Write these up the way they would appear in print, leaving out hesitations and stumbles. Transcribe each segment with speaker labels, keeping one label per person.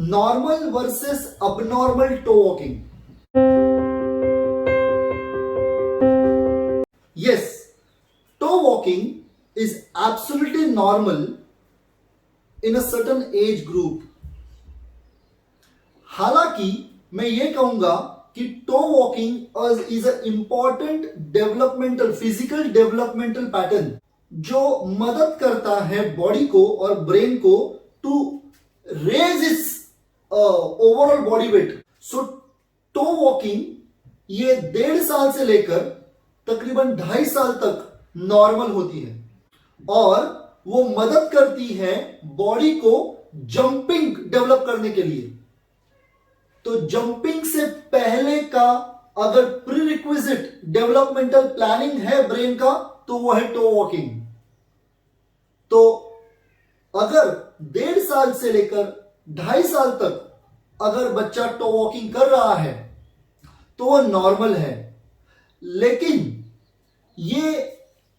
Speaker 1: normal versus abnormal toe walking. Yes, toe walking is absolutely normal in a certain age group. हालांकि मैं ये कहूंगा कि toe walking is a important developmental physical developmental pattern जो मदद करता है बॉडी को और ब्रेन को to raise its overall body weight. So toe walking ये 1.5 साल से लेकर तकरीबन 2.5 साल तक नॉर्मल होती है और वो मदद करती है बॉडी को जंपिंग डेवलप करने के लिए. तो जंपिंग से पहले का अगर प्रीरिक्विजिट डेवलपमेंटल प्लानिंग है ब्रेन का तो वो है टो वॉकिंग. तो अगर 1.5 साल से लेकर 2.5 साल तक अगर बच्चा टो वॉकिंग कर रहा है तो वो नॉर्मल है. लेकिन ये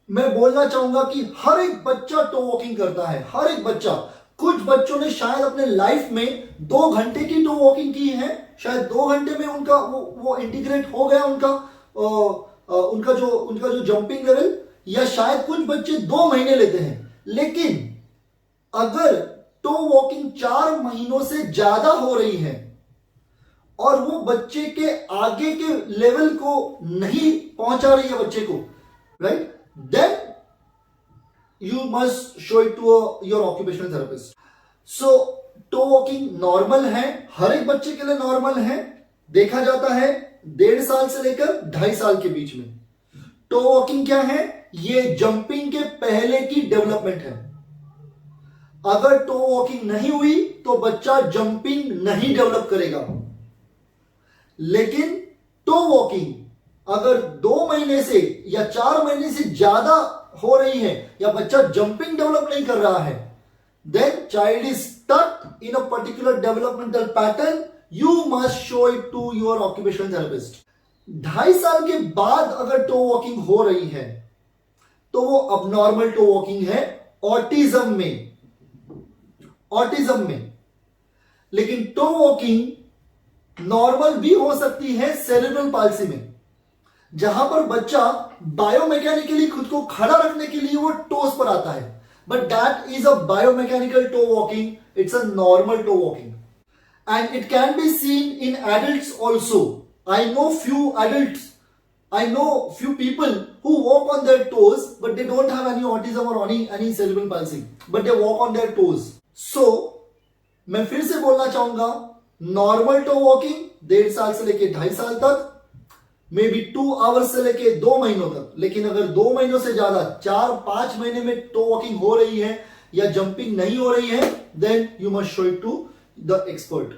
Speaker 1: मैं बोलना चाहूंगा कि हर एक बच्चा टो वॉकिंग करता है, हर एक बच्चा. कुछ बच्चों ने शायद अपने लाइफ में 2 घंटे की टो वॉकिंग की है, शायद 2 घंटे में उनका वो इंटीग्रेट हो गया उनका जो जंपिंग लेवल, या शायद कुछ बच्चे 2 महीने लेते हैं. लेकिन अगर टो वॉकिंग 4 महीनों से ज्यादा हो रही है और वो बच्चे के आगे के लेवल को नहीं पहुंचा रही है बच्चे को, right, then you must show it to your occupational therapist. So toe walking normal है, हर एक बच्चे के लिए नॉर्मल है. देखा जाता है 1.5 साल से लेकर 2.5 साल के बीच में. टो वॉकिंग क्या है? ये जंपिंग के पहले की डेवलपमेंट है. अगर टो वॉकिंग नहीं हुई तो बच्चा जंपिंग नहीं डेवलप करेगा. लेकिन टो वॉकिंग अगर 2 महीने से या 4 महीने से ज्यादा हो रही है या बच्चा जंपिंग डेवलप नहीं कर रहा है, then child is stuck in a particular developmental pattern. You must show it to your occupational therapist. 2.5 साल के बाद अगर टो वॉकिंग हो रही है तो वो अबनॉर्मल टो वॉकिंग है ऑटिज्म में. लेकिन टो वॉकिंग नॉर्मल भी हो सकती है सेरेब्रल पाल्सी में, जहां पर बच्चा बायोमैकेनिकली खुद को खड़ा रखने के लिए वो टोस पर आता है. But that is a biomechanical toe walking, it's a normal toe walking and it can be seen in adults also. I know few adults, I know few people who walk on their toes but they don't have any autism or any cerebral palsy, but they walk on their toes. So मैं फिर से बोलना चाहूंगा, normal toe walking 1.5 साल से लेके 2.5 साल तक, मे बी 2 आवर्स से लेके 2 महीनों तक. लेकिन अगर 2 महीनों से ज्यादा 4-5 महीने में टो वॉकिंग हो रही है या जंपिंग नहीं हो रही है, then you must show it to the expert.